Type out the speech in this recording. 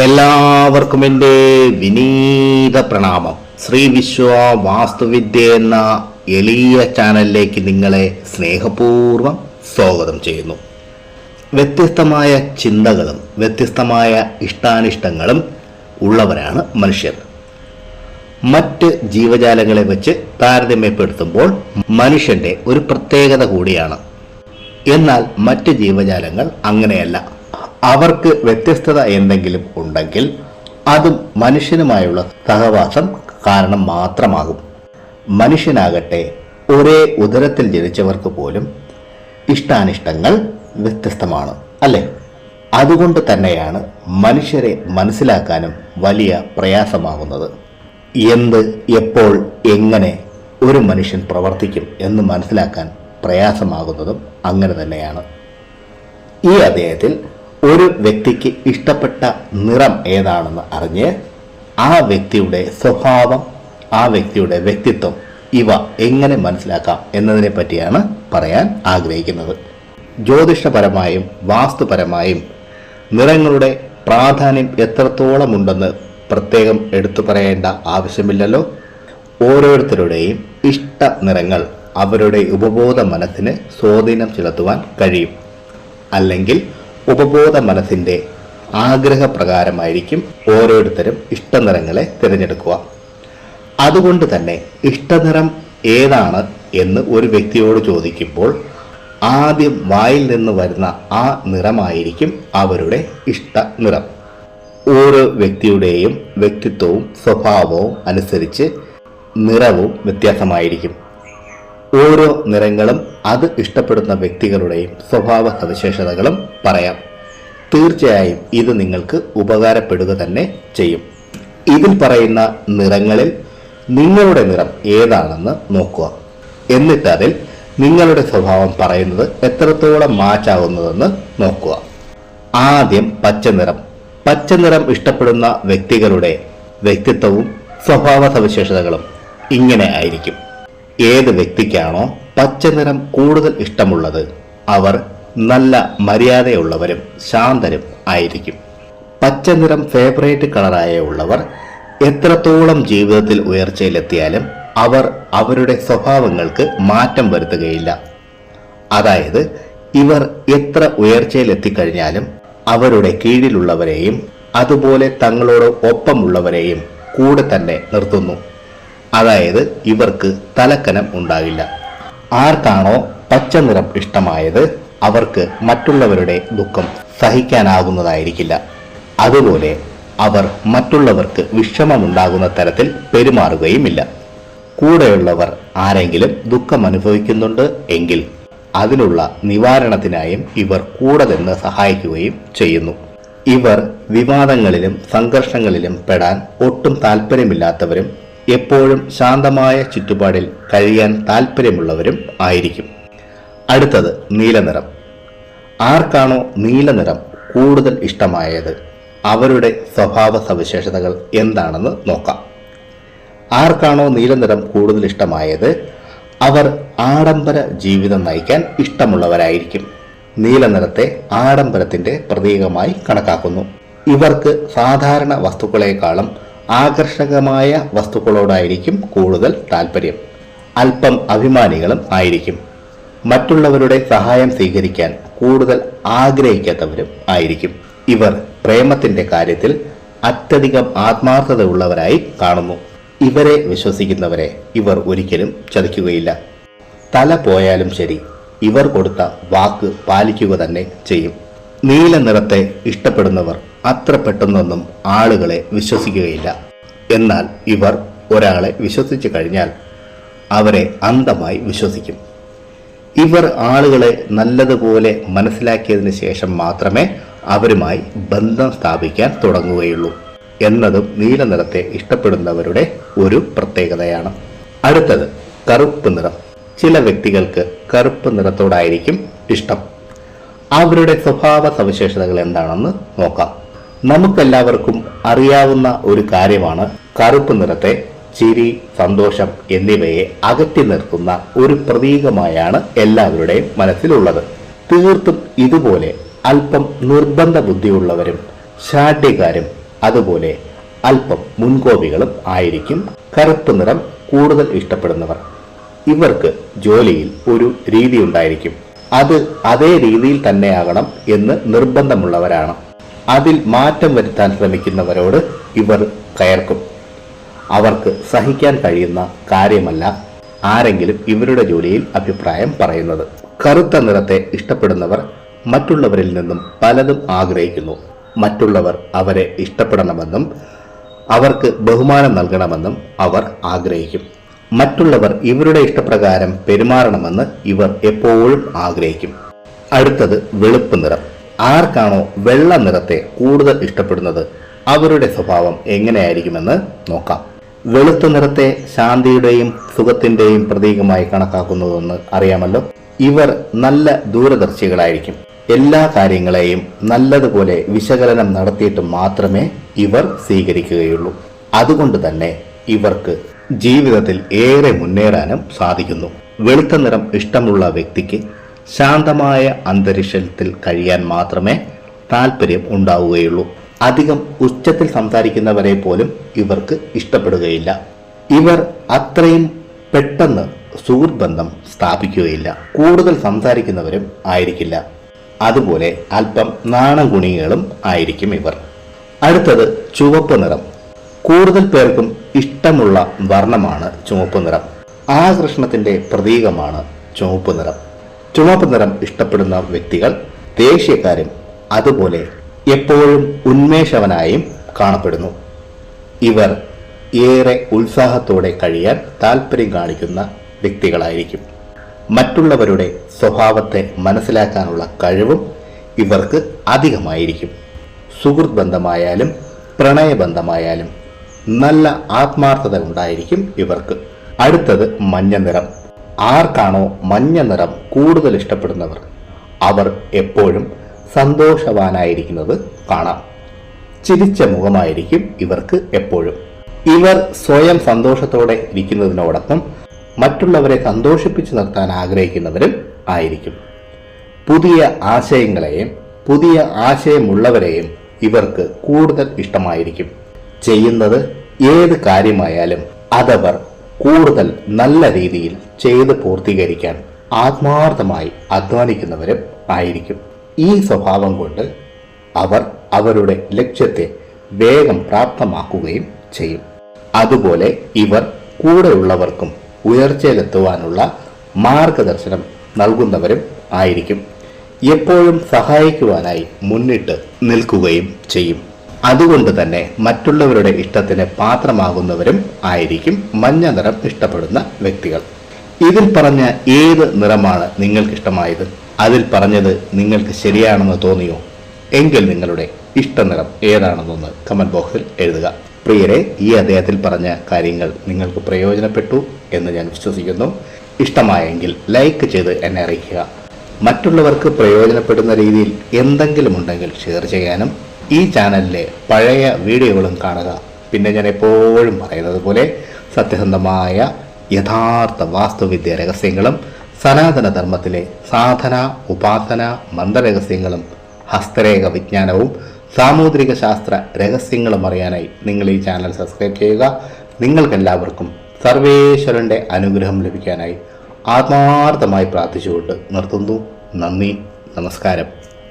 എല്ലാവർക്കും എൻ്റെ വിനീത പ്രണാമം. ശ്രീ വിശ്വ വാസ്തുവിദ്യ എന്ന എളിയ ചാനലിലേക്ക് നിങ്ങളെ സ്നേഹപൂർവ്വം സ്വാഗതം ചെയ്യുന്നു. വ്യത്യസ്തമായ ചിന്തകളും വ്യത്യസ്തമായ ഇഷ്ടാനിഷ്ടങ്ങളും ഉള്ളവരാണ് മനുഷ്യർ. മറ്റ് ജീവജാലങ്ങളെ വെച്ച് താരതമ്യപ്പെടുത്തുമ്പോൾ മനുഷ്യൻ്റെ ഒരു പ്രത്യേകത കൂടിയാണ്. എന്നാൽ മറ്റ് ജീവജാലങ്ങൾ അങ്ങനെയല്ല. അവർക്ക് വ്യത്യസ്തത എന്തെങ്കിലും ഉണ്ടെങ്കിൽ അതും മനുഷ്യനുമായുള്ള സഹവാസം കാരണം മാത്രമാകും. മനുഷ്യനാകട്ടെ ഒരേ ഉദരത്തിൽ ജനിച്ചവർക്ക് പോലും ഇഷ്ടാനിഷ്ടങ്ങൾ വ്യത്യസ്തമാണ്, അല്ലേ? അതുകൊണ്ട് തന്നെയാണ് മനുഷ്യരെ മനസ്സിലാക്കാനും വലിയ പ്രയാസമാകുന്നത്. എന്ത്, എപ്പോൾ, എങ്ങനെ ഒരു മനുഷ്യൻ പ്രവർത്തിക്കും എന്ന് മനസ്സിലാക്കാൻ പ്രയാസമാകുന്നതും അങ്ങനെ തന്നെയാണ്. ഈ അധ്യായത്തിൽ ഒരു വ്യക്തിക്ക് ഇഷ്ടപ്പെട്ട നിറം ഏതാണെന്ന് അറിഞ്ഞ് ആ വ്യക്തിയുടെ സ്വഭാവം, ആ വ്യക്തിയുടെ വ്യക്തിത്വം ഇവ എങ്ങനെ മനസ്സിലാക്കാം എന്നതിനെ പറ്റിയാണ് പറയാൻ ആഗ്രഹിക്കുന്നത്. ജ്യോതിഷപരമായും വാസ്തുപരമായും നിറങ്ങളുടെ പ്രാധാന്യം എത്രത്തോളം ഉണ്ടെന്ന് പ്രത്യേകം എടുത്തു പറയേണ്ട ആവശ്യമില്ലല്ലോ. ഓരോരുത്തരുടെയും ഇഷ്ട നിറങ്ങൾ അവരുടെ ഉപബോധ മനസ്സിന് സ്വാധീനം ചെലുത്തുവാൻ കഴിയും. അല്ലെങ്കിൽ ഉപബോധ മനസ്സിൻ്റെ ആഗ്രഹപ്രകാരമായിരിക്കും ഓരോരുത്തരും ഇഷ്ടനിറങ്ങളെ തിരഞ്ഞെടുക്കുക. അതുകൊണ്ട് തന്നെ ഇഷ്ടനിറം ഏതാണ് എന്ന് ഒരു വ്യക്തിയോട് ചോദിക്കുമ്പോൾ ആദ്യം വായിൽ നിന്ന് വരുന്ന ആ നിറമായിരിക്കും അവരുടെ ഇഷ്ട നിറം. ഓരോ വ്യക്തിയുടെയും വ്യക്തിത്വവും സ്വഭാവവും അനുസരിച്ച് നിറവും വ്യത്യാസമായിരിക്കും. ഓരോ നിറങ്ങളും അത് ഇഷ്ടപ്പെടുന്ന വ്യക്തികളുടെയും സ്വഭാവ സവിശേഷതകളും പറയാം. തീർച്ചയായും ഇത് നിങ്ങൾക്ക് ഉപകാരപ്പെടുക തന്നെ ചെയ്യും. ഇതിൽ പറയുന്ന നിറങ്ങളിൽ നിങ്ങളുടെ നിറം ഏതാണെന്ന് നോക്കുക. എന്നിട്ട് അതിൽ നിങ്ങളുടെ സ്വഭാവം പറയുന്നത് എത്രത്തോളം മാച്ചാകുന്നതെന്ന് നോക്കുക. ആദ്യം പച്ചനിറം. പച്ചനിറം ഇഷ്ടപ്പെടുന്ന വ്യക്തികളുടെ വ്യക്തിത്വവും സ്വഭാവ സവിശേഷതകളും ഇങ്ങനെ ആയിരിക്കും. ഏത് വ്യക്തിക്കാണോ പച്ചനിറം കൂടുതൽ ഇഷ്ടമുള്ളത് അവർ നല്ല മര്യാദയുള്ളവരും ശാന്തരും ആയിരിക്കും. പച്ചനിറം ഫേവറേറ്റ് കളറായ ഉള്ളവർ എത്രത്തോളം ജീവിതത്തിൽ ഉയർച്ചയിലെത്തിയാലും അവർ അവരുടെ സ്വഭാവങ്ങൾക്ക് മാറ്റം വരുത്തുകയില്ല. അതായത് ഇവർ എത്ര ഉയർച്ചയിലെത്തിക്കഴിഞ്ഞാലും അവരുടെ കീഴിലുള്ളവരെയും അതുപോലെ തങ്ങളോട് ഒപ്പമുള്ളവരെയും കൂടെ തന്നെ നിർത്തുന്നു. അതായത് ഇവർക്ക് തലക്കനം ഉണ്ടാകില്ല. ആർക്കാണോ പച്ച നിറം ഇഷ്ടമായത് അവർക്ക് മറ്റുള്ളവരുടെ ദുഃഖം സഹിക്കാനാകുന്നതായിരിക്കില്ല. അതുപോലെ അവർ മറ്റുള്ളവർക്ക് വിഷമമുണ്ടാകുന്ന തരത്തിൽ പെരുമാറുകയുമില്ല. കൂടെയുള്ളവർ ആരെങ്കിലും ദുഃഖം അനുഭവിക്കുന്നുണ്ട് എങ്കിൽ അതിനുള്ള നിവാരണത്തിനായും ഇവർ കൂടെ നിന്ന് സഹായിക്കുകയും ചെയ്യുന്നു. ഇവർ വിവാദങ്ങളിലും സംഘർഷങ്ങളിലും പെടാൻ ഒട്ടും താല്പര്യമില്ലാത്തവരും എപ്പോഴും ശാന്തമായ ചുറ്റുപാടിൽ കഴിയാൻ താല്പര്യമുള്ളവരും ആയിരിക്കും. അടുത്തത് നീലനിറം. ആർക്കാണോ നീലനിറം കൂടുതൽ ഇഷ്ടമായത് അവരുടെ സ്വഭാവ സവിശേഷതകൾ എന്താണെന്ന് നോക്കാം. ആർക്കാണോ നീലനിറം കൂടുതൽ ഇഷ്ടമായത് അവർ ആഡംബര ജീവിതം നയിക്കാൻ ഇഷ്ടമുള്ളവരായിരിക്കും. നീലനിറത്തെ ആഡംബരത്തിന്റെ പ്രതീകമായി കണക്കാക്കുന്നു. ഇവർക്ക് സാധാരണ വസ്തുക്കളെക്കാളും ആകർഷകമായ വസ്തുക്കളോടായിരിക്കും കൂടുതൽ താല്പര്യം. അല്പം അഭിമാനികളും ആയിരിക്കും. മറ്റുള്ളവരുടെ സഹായം സ്വീകരിക്കാൻ കൂടുതൽ ആഗ്രഹിക്കാത്തവരും ആയിരിക്കും. ഇവർ പ്രേമത്തിന്റെ കാര്യത്തിൽ അത്യധികം ആത്മാർത്ഥതയുള്ളവരായി കാണുന്നു. ഇവരെ വിശ്വസിക്കുന്നവരെ ഇവർ ഒരിക്കലും ചതിക്കുകയില്ല. തല പോയാലും ശരി ഇവർ കൊടുത്ത വാക്ക് പാലിക്കുക തന്നെ ചെയ്യും. നീല നിറത്തെ ഇഷ്ടപ്പെടുന്നവർ അത്ര പെട്ടെന്നൊന്നും ആളുകളെ വിശ്വസിക്കുകയില്ല. എന്നാൽ ഇവർ ഒരാളെ വിശ്വസിച്ചു കഴിഞ്ഞാൽ അവരെ അന്ധമായി വിശ്വസിക്കും. ഇവർ ആളുകളെ നല്ലതുപോലെ മനസ്സിലാക്കിയതിന് ശേഷം മാത്രമേ അവരുമായി ബന്ധം സ്ഥാപിക്കാൻ തുടങ്ങുകയുള്ളൂ എന്നതും നീല നിറത്തെ ഇഷ്ടപ്പെടുന്നവരുടെ ഒരു പ്രത്യേകതയാണ്. അടുത്തത് കറുപ്പ് നിറം. ചില വ്യക്തികൾക്ക് കറുപ്പ് നിറത്തോടായിരിക്കും ഇഷ്ടം. അവരുടെ സ്വഭാവ സവിശേഷതകൾ എന്താണെന്ന് നോക്കാം. നമുക്കെല്ലാവർക്കും അറിയാവുന്ന ഒരു കാര്യമാണ് കറുപ്പ് നിറത്തെ ചിരി, സന്തോഷം എന്നിവയെ അകറ്റി നിർത്തുന്ന ഒരു പ്രതീകമായാണ് എല്ലാവരുടെയും മനസ്സിലുള്ളത്. തീർത്തും ഇതുപോലെ അല്പം നിർബന്ധ ബുദ്ധിയുള്ളവരും ശാഠ്യക്കാരും അതുപോലെ അല്പം മുൻകോപികളും ആയിരിക്കും കറുപ്പ് നിറം കൂടുതൽ ഇഷ്ടപ്പെടുന്നവർ. ഇവർക്ക് ജോലിയിൽ ഒരു രീതി ഉണ്ടായിരിക്കും. അത് അതേ രീതിയിൽ തന്നെയാകണം എന്ന് നിർബന്ധമുള്ളവരാണ്. അതിൽ മാറ്റം വരുത്താൻ ശ്രമിക്കുന്നവരോട് ഇവർ കയർക്കും. അവർക്ക് സഹിക്കാൻ കഴിയുന്ന കാര്യമല്ല ആരെങ്കിലും ഇവരുടെ ജോലിയിൽ അഭിപ്രായം പറയുന്നത്. കറുത്ത നിറത്തെ ഇഷ്ടപ്പെടുന്നവർ മറ്റുള്ളവരിൽ നിന്നും പലതും ആഗ്രഹിക്കുന്നു. മറ്റുള്ളവർ അവരെ ഇഷ്ടപ്പെടണമെന്നും അവർക്ക് ബഹുമാനം നൽകണമെന്നും അവർ ആഗ്രഹിക്കും. മറ്റുള്ളവർ ഇവരുടെ ഇഷ്ടപ്രകാരം പെരുമാറണമെന്ന് ഇവർ എപ്പോഴും ആഗ്രഹിക്കും. അടുത്തത് വെളുപ്പ് നിറം. ആർക്കാണോ വെള്ള നിറത്തെ കൂടുതൽ ഇഷ്ടപ്പെടുന്നത് അവരുടെ സ്വഭാവം എങ്ങനെയായിരിക്കുമെന്ന് നോക്കാം. വെളുത്ത നിറത്തെ ശാന്തിയുടെയും സുഖത്തിന്റെയും പ്രതീകമായി കണക്കാക്കുന്നുവെന്ന് അറിയാമല്ലോ. ഇവർ നല്ല ദൂരദർശികളായിരിക്കും. എല്ലാ കാര്യങ്ങളെയും നല്ലതുപോലെ വിശകലനം നടത്തിയിട്ട് മാത്രമേ ഇവർ സ്വീകരിക്കുകയുള്ളൂ. അതുകൊണ്ട് തന്നെ ഇവർക്ക് ജീവിതത്തിൽ ഏറെ മുന്നേറാനും സാധിക്കുന്നു. വെളുത്ത നിറം ഇഷ്ടമുള്ള വ്യക്തിക്ക് ശാന്തമായ അന്തരീക്ഷത്തിൽ കഴിയാൻ മാത്രമേ താല്പര്യം ഉണ്ടാവുകയുള്ളൂ. അധികം ഉച്ചത്തിൽ സംസാരിക്കുന്നവരെ പോലും ഇവർക്ക് ഇഷ്ടപ്പെടുകയില്ല. ഇവർ അത്രയും പെട്ടെന്ന് സുഹൃത്ത് ബന്ധം സ്ഥാപിക്കുകയില്ല. കൂടുതൽ സംസാരിക്കുന്നവരും ആയിരിക്കില്ല. അതുപോലെ അല്പം നാണം ഗുണികളും ആയിരിക്കും ഇവർ. അടുത്തത് ചുവപ്പ് നിറം. കൂടുതൽ പേർക്കും ഇഷ്ടമുള്ള വർണ്ണമാണ് ചുവപ്പ് നിറം. ആകർഷണത്തിന്റെ പ്രതീകമാണ് ചുവപ്പ് നിറം. ചുവപ്പ് നിറം ഇഷ്ടപ്പെടുന്ന വ്യക്തികൾ ദേഷ്യക്കാരും അതുപോലെ എപ്പോഴും ഉന്മേഷവനായും കാണപ്പെടുന്നു. ഇവർ ഏറെ ഉത്സാഹത്തോടെ കഴിയാൻ താല്പര്യം കാണിക്കുന്ന വ്യക്തികളായിരിക്കും. മറ്റുള്ളവരുടെ സ്വഭാവത്തെ മനസ്സിലാക്കാനുള്ള കഴിവും ഇവർക്ക് അധികമായിരിക്കും. സുഹൃത്ത് ബന്ധമായാലും പ്രണയബന്ധമായാലും നല്ല ആത്മാർത്ഥത ഉണ്ടായിരിക്കും ഇവർക്ക്. അടുത്തത് മഞ്ഞ നിറം. ആർക്കാണോ മഞ്ഞ നിറം കൂടുതൽ ഇഷ്ടപ്പെടുന്നവർ അവർ എപ്പോഴും സന്തോഷവാനായിരിക്കുന്നത് കാണാം. ചിരിച്ച മുഖമായിരിക്കും ഇവർക്ക് എപ്പോഴും. ഇവർ സ്വയം സന്തോഷത്തോടെ ഇരിക്കുന്നതിനോടൊപ്പം മറ്റുള്ളവരെ സന്തോഷിപ്പിച്ചു നിർത്താൻ ആഗ്രഹിക്കുന്നവരും ആയിരിക്കും. പുതിയ ആശയങ്ങളെയും പുതിയ ആശയമുള്ളവരെയും ഇവർക്ക് കൂടുതൽ ഇഷ്ടമായിരിക്കും. ചെയ്യുന്നത് ഏത് കാര്യമായാലും അതവർ കൂടുതൽ നല്ല രീതിയിൽ ചെയ്ത് പൂർത്തീകരിക്കാൻ ആത്മാർത്ഥമായി അധ്വാനിക്കുന്നവരും ആയിരിക്കും. ഈ സ്വഭാവം കൊണ്ട് അവർ അവരുടെ ലക്ഷ്യത്തെ വേഗം പ്രാപ്തമാക്കുകയും ചെയ്യും. അതുപോലെ ഇവർ കൂടെയുള്ളവർക്കും ഉയർച്ചയിലെത്തുവാനുള്ള മാർഗദർശനം നൽകുന്നവരും ആയിരിക്കും. എപ്പോഴും സഹായിക്കുവാനായി മുന്നിട്ട് നിൽക്കുകയും ചെയ്യും. അതുകൊണ്ട് തന്നെ മറ്റുള്ളവരുടെ ഇഷ്ടത്തിന് പാത്രമാകുന്നവരും ആയിരിക്കും മഞ്ഞ നിറം ഇഷ്ടപ്പെടുന്ന വ്യക്തികൾ. ഇതിൽ പറഞ്ഞ ഏത് നിറമാണ് നിങ്ങൾക്കിഷ്ടമായത്? അതിൽ പറഞ്ഞത് നിങ്ങൾക്ക് ശരിയാണെന്ന് തോന്നിയോ? എങ്കിൽ നിങ്ങളുടെ ഇഷ്ടനിറം ഏതാണെന്നൊന്ന് കമന്റ് ബോക്സിൽ എഴുതുക. പ്രിയരെ, ഈ അദ്ദേഹത്തിൽ പറഞ്ഞ കാര്യങ്ങൾ നിങ്ങൾക്ക് പ്രയോജനപ്പെട്ടു എന്ന് ഞാൻ വിശ്വസിക്കുന്നു. ഇഷ്ടമായെങ്കിൽ ലൈക്ക് ചെയ്ത് എന്നെ അറിയിക്കുക. മറ്റുള്ളവർക്ക് പ്രയോജനപ്പെടുന്ന രീതിയിൽ എന്തെങ്കിലും ഉണ്ടെങ്കിൽ ഷെയർ ചെയ്യാനും ഈ ചാനലിലെ പഴയ വീഡിയോകളും കാണുക. പിന്നെ ഞാൻ എപ്പോഴും പറയുന്നത് പോലെ സത്യസന്ധമായ യഥാർത്ഥ വാസ്തുവിദ്യ രഹസ്യങ്ങളും സനാതന ധർമ്മത്തിലെ സാധന ഉപാസന മന്ത്രരഹസ്യങ്ങളും ഹസ്തരേഖ വിജ്ഞാനവും സാമുദ്രിക ശാസ്ത്ര രഹസ്യങ്ങളും അറിയാനായി നിങ്ങൾ ഈ ചാനൽ സബ്സ്ക്രൈബ് ചെയ്യുക. നിങ്ങൾക്കെല്ലാവർക്കും സർവേശ്വരൻ്റെ അനുഗ്രഹം ലഭിക്കാനായി ആത്മാർത്ഥമായി പ്രാർത്ഥിച്ചുകൊണ്ട് നിർത്തുന്നു. നന്ദി, നമസ്കാരം.